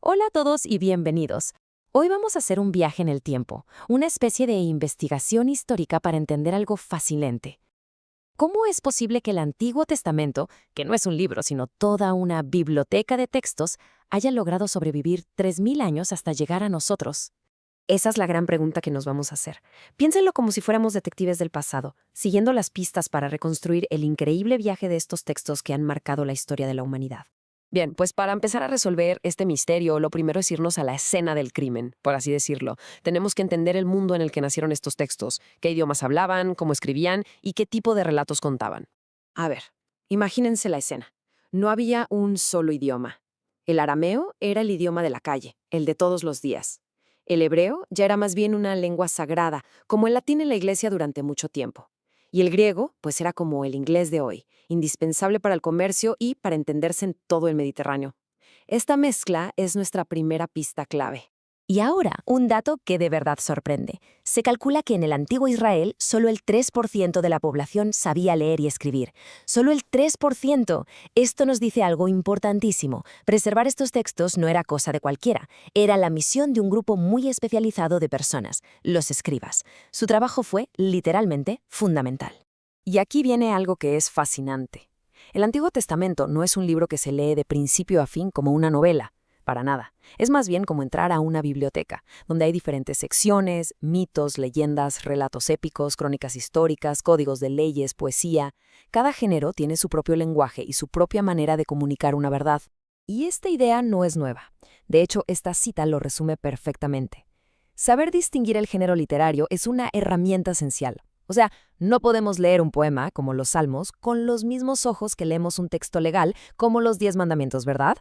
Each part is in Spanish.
Hola a todos y bienvenidos. Hoy vamos a hacer un viaje en el tiempo, una especie de investigación histórica para entender algo fascinante. ¿Cómo es posible que el Antiguo Testamento, que no es un libro sino toda una biblioteca de textos, haya logrado sobrevivir 3000 años hasta llegar a nosotros? Esa es la gran pregunta que nos vamos a hacer. Piénsenlo como si fuéramos detectives del pasado, siguiendo las pistas para reconstruir el increíble viaje de estos textos que han marcado la historia de la humanidad. Bien, pues para empezar a resolver este misterio, lo primero es irnos a la escena del crimen, por así decirlo. Tenemos que entender el mundo en el que nacieron estos textos, qué idiomas hablaban, cómo escribían y qué tipo de relatos contaban. A ver, imagínense la escena. No había un solo idioma. El arameo era el idioma de la calle, el de todos los días. El hebreo ya era más bien una lengua sagrada, como el latín en la iglesia durante mucho tiempo. Y el griego, pues era como el inglés de hoy, indispensable para el comercio y para entenderse en todo el Mediterráneo. Esta mezcla es nuestra primera pista clave. Y ahora, un dato que de verdad sorprende. Se calcula que en el antiguo Israel solo el 3% de la población sabía leer y escribir. Solo el 3%. Esto nos dice algo importantísimo. Preservar estos textos no era cosa de cualquiera. Era la misión de un grupo muy especializado de personas, los escribas. Su trabajo fue, literalmente, fundamental. Y aquí viene algo que es fascinante. El Antiguo Testamento no es un libro que se lee de principio a fin como una novela. Para nada. Es más bien como entrar a una biblioteca, donde hay diferentes secciones, mitos, leyendas, relatos épicos, crónicas históricas, códigos de leyes, poesía. Cada género tiene su propio lenguaje y su propia manera de comunicar una verdad. Y esta idea no es nueva. De hecho, esta cita lo resume perfectamente. Saber distinguir el género literario es una herramienta esencial. O sea, no podemos leer un poema, como los Salmos, con los mismos ojos que leemos un texto legal, como los 10 mandamientos, ¿verdad?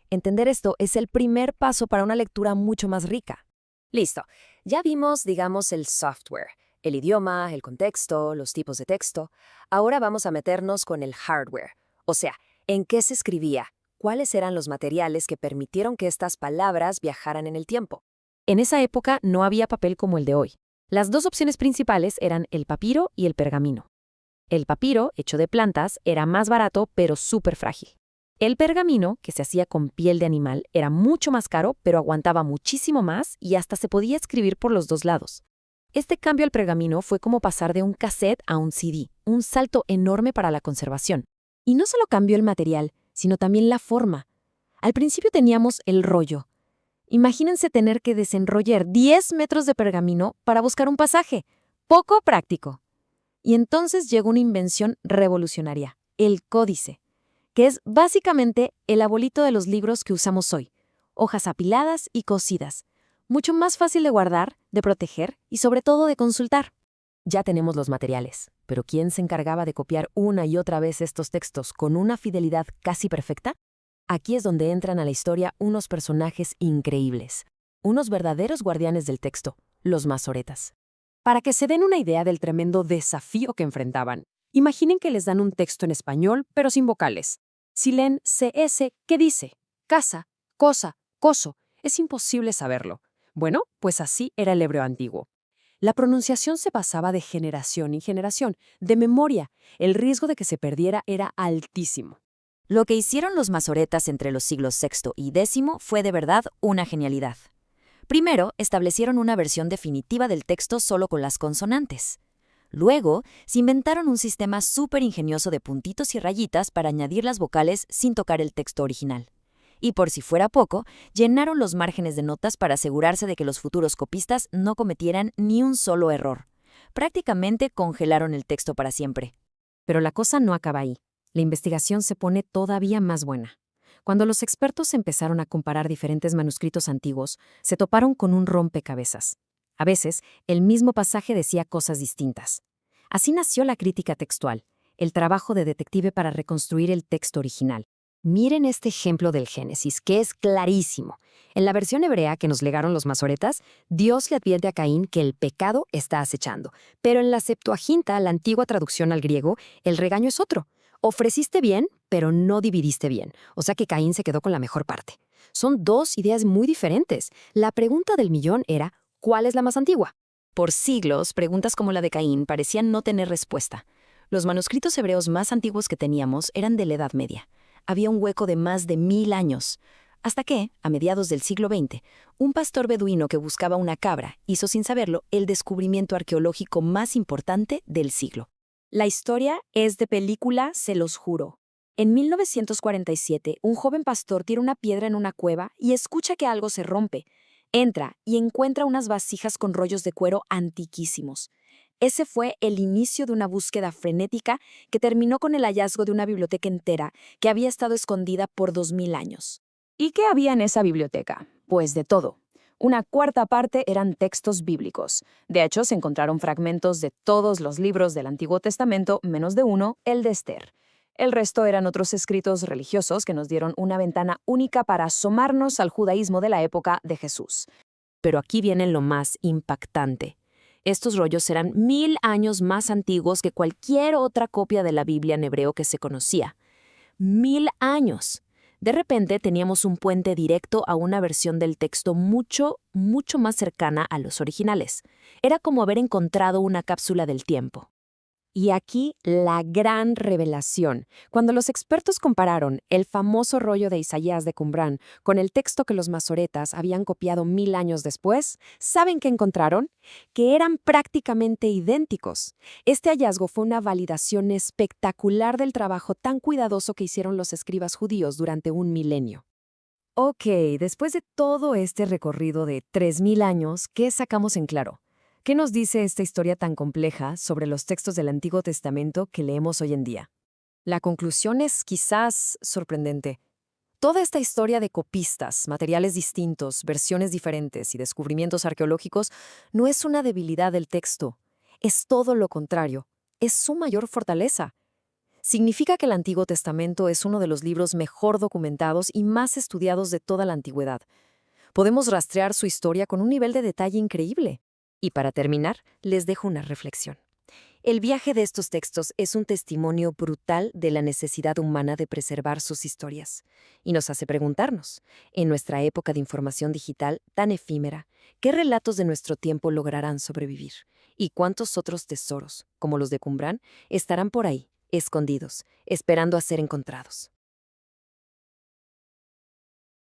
Entender esto es el primer paso para una lectura mucho más rica. Listo, ya vimos, digamos, el software, el idioma, el contexto, los tipos de texto. Ahora vamos a meternos con el hardware, o sea, en qué se escribía, cuáles eran los materiales que permitieron que estas palabras viajaran en el tiempo. En esa época no había papel como el de hoy. Las dos opciones principales eran el papiro y el pergamino. El papiro, hecho de plantas, era más barato pero súper frágil. El pergamino, que se hacía con piel de animal, era mucho más caro, pero aguantaba muchísimo más y hasta se podía escribir por los dos lados. Este cambio al pergamino fue como pasar de un cassette a un CD, un salto enorme para la conservación. Y no solo cambió el material, sino también la forma. Al principio teníamos el rollo. Imagínense tener que desenrollar 10 metros de pergamino para buscar un pasaje. Poco práctico. Y entonces llegó una invención revolucionaria, el códice, que es básicamente el abuelito de los libros que usamos hoy. Hojas apiladas y cosidas. Mucho más fácil de guardar, de proteger y sobre todo de consultar. Ya tenemos los materiales, pero ¿quién se encargaba de copiar una y otra vez estos textos con una fidelidad casi perfecta? Aquí es donde entran a la historia unos personajes increíbles, unos verdaderos guardianes del texto, los masoretas. Para que se den una idea del tremendo desafío que enfrentaban, imaginen que les dan un texto en español, pero sin vocales. Si leen CS, ¿qué dice? Casa, cosa, coso. Es imposible saberlo. Bueno, pues así era el hebreo antiguo. La pronunciación se pasaba de generación en generación, de memoria. El riesgo de que se perdiera era altísimo. Lo que hicieron los masoretas entre los siglos VI y X fue de verdad una genialidad. Primero, establecieron una versión definitiva del texto solo con las consonantes. Luego, se inventaron un sistema súper ingenioso de puntitos y rayitas para añadir las vocales sin tocar el texto original. Y por si fuera poco, llenaron los márgenes de notas para asegurarse de que los futuros copistas no cometieran ni un solo error. Prácticamente congelaron el texto para siempre. Pero la cosa no acaba ahí. La investigación se pone todavía más buena. Cuando los expertos empezaron a comparar diferentes manuscritos antiguos, se toparon con un rompecabezas. A veces, el mismo pasaje decía cosas distintas. Así nació la crítica textual, el trabajo de detective para reconstruir el texto original. Miren este ejemplo del Génesis, que es clarísimo. En la versión hebrea que nos legaron los masoretas, Dios le advierte a Caín que el pecado está acechando. Pero en la Septuaginta, la antigua traducción al griego, el regaño es otro. Ofreciste bien, pero no dividiste bien. O sea que Caín se quedó con la mejor parte. Son dos ideas muy diferentes. La pregunta del millón era, ¿cuál es la más antigua? Por siglos, preguntas como la de Caín parecían no tener respuesta. Los manuscritos hebreos más antiguos que teníamos eran de la Edad Media. Había un hueco de más de 1000 años. Hasta que, a mediados del siglo XX, un pastor beduino que buscaba una cabra hizo sin saberlo el descubrimiento arqueológico más importante del siglo. La historia es de película, se los juro. En 1947, un joven pastor tira una piedra en una cueva y escucha que algo se rompe. Entra y encuentra unas vasijas con rollos de cuero antiquísimos. Ese fue el inicio de una búsqueda frenética que terminó con el hallazgo de una biblioteca entera que había estado escondida por 2000 años. ¿Y qué había en esa biblioteca? Pues de todo. Una cuarta parte eran textos bíblicos. De hecho, se encontraron fragmentos de todos los libros del Antiguo Testamento, menos de uno, el de Esther. El resto eran otros escritos religiosos que nos dieron una ventana única para asomarnos al judaísmo de la época de Jesús. Pero aquí viene lo más impactante. Estos rollos eran 1000 años más antiguos que cualquier otra copia de la Biblia en hebreo que se conocía. 1000 años. De repente teníamos un puente directo a una versión del texto mucho más cercana a los originales. Era como haber encontrado una cápsula del tiempo. Y aquí la gran revelación. Cuando los expertos compararon el famoso rollo de Isaías de Qumrán con el texto que los masoretas habían copiado 1000 años después, ¿saben qué encontraron? Que eran prácticamente idénticos. Este hallazgo fue una validación espectacular del trabajo tan cuidadoso que hicieron los escribas judíos durante un milenio. Ok, después de todo este recorrido de 3000 años, ¿qué sacamos en claro? ¿Qué nos dice esta historia tan compleja sobre los textos del Antiguo Testamento que leemos hoy en día? La conclusión es quizás sorprendente. Toda esta historia de copistas, materiales distintos, versiones diferentes y descubrimientos arqueológicos no es una debilidad del texto. Es todo lo contrario. Es su mayor fortaleza. Significa que el Antiguo Testamento es uno de los libros mejor documentados y más estudiados de toda la antigüedad. Podemos rastrear su historia con un nivel de detalle increíble. Y para terminar, les dejo una reflexión. El viaje de estos textos es un testimonio brutal de la necesidad humana de preservar sus historias. Y nos hace preguntarnos, en nuestra época de información digital tan efímera, ¿qué relatos de nuestro tiempo lograrán sobrevivir? ¿Y cuántos otros tesoros, como los de Qumrán, estarán por ahí, escondidos, esperando a ser encontrados?